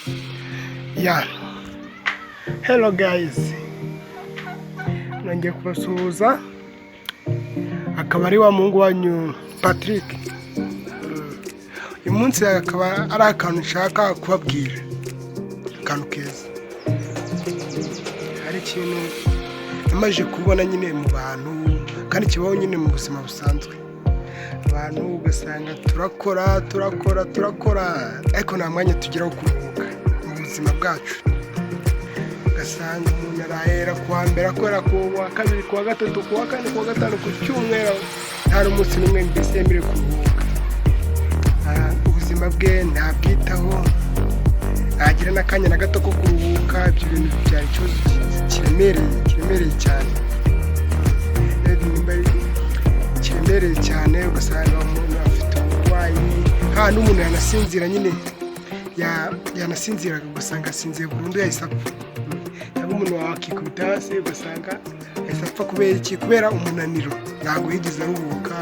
Yeah. Hello guys. Nongeye kubasuhuza. Akaba ari wa Mungu wanyu Patrick. Uyu munsi akaba ari akantu nshaka kubabwira. Akantu keza. Hari ikintu namaze kubona nyine mu bantu kandi kibaho nyine mu buzima busanzwe. Abantu ugasanga turakora ariko nta mwanya tugira wo kuruhuka mu buzima bwacu. Ugasanga umuntu arahera kuwa mbere akora kuwa kabiri kuwa gatatu kuwa kane kuwa gatanu ku cyumweru nta umunsi n'umwe mbese yemerewe kuruhuka. Ubuzima bwe ntabwitaho, agira n'akanya na gato ko kuruhuka. Ibyo bintu byari ikibazo kiremereye cyane. Kiremereye cyane, ugasanga umuntu afite uburwayi, n'umuntu yanasinzira nyine yanasinziraga ugasanga asinziye burundu yahise apfa. Cyangwa umuntu wakikubita hasi ugasanga yahise apfa kubera umunaniro, ntabwo yigeze aruhuka.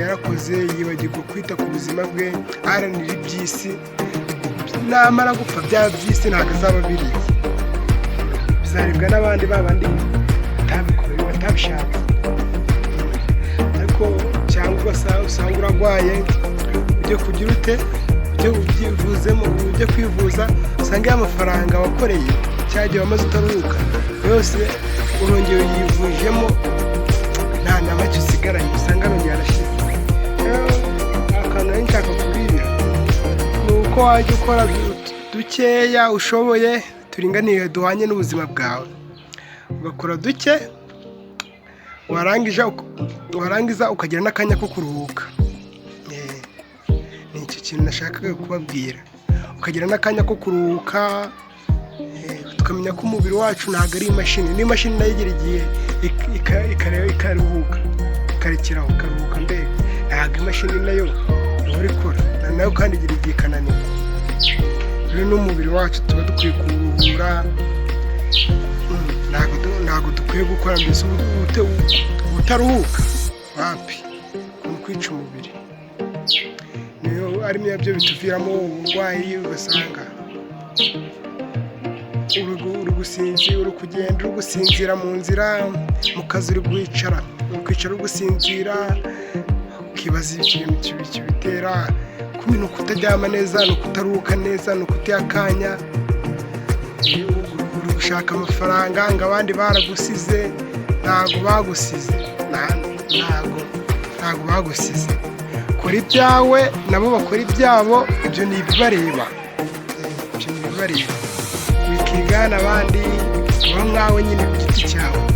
Yarakoze yibagirwa kwita ku buzima bwe, aharanira iby'isi. Namara gupfa bya by'isi ntabwo azaba biriye, bizaribwa n'abandi babandi batabikorewe batabishaka. Ariko cyangwa usanga uragwaye ujye kugira ute, ujye kwivuza, usanga y'amafaranga wakoreye cyagiye wamaze utaruhuka yose urongeye yivujemo, nta na make usigaranye, usanga arongeye arashize. Akantu nshaka kubwira ni uko wajya ukora dukeya ushoboye turinganiye duhanye n'ubuzima bwawe, ugakora duke warangiza ukagira n'akanya ko kuruhuka. Ni icyo kintu nashakaga kubabwira, ukagira n'akanya ko kuruhuka. Tukamenya ko umubiri wacu ntabwo ari imashini, n'imashini nayo igira igihe ikaruhuka, ikarekeraho ikaruhuka. Mbega ntabwo imashini nayo ihora ikora, nayo kandi igira igihe ikananirwa. Rero n'umubiri wacu tuba dukwiye kuruhura, ntabwo dukwiye gukora mbese utaruhuka wapi, ni ukwica umubiri. Niyo ari nabyo bituviramo uburwayi, ugasanga uri kugenda uri gusinzira mu nzira, mu kazi uri kwicara uri gusinzira, ukibaza ikintu kibitera. Ni ukutaryama neza, ni ukutaruhuka neza, ni ukutiha akanya. Uri gushaka amafaranga ngo abandi baragusize, ntabwo bagusize, ntabwo bagusize. Kora ibyawe nabo bakora ibyabo, ibyo ni ibibareba, wikigana abandi, uba mwawe nyine ku giti cyawe.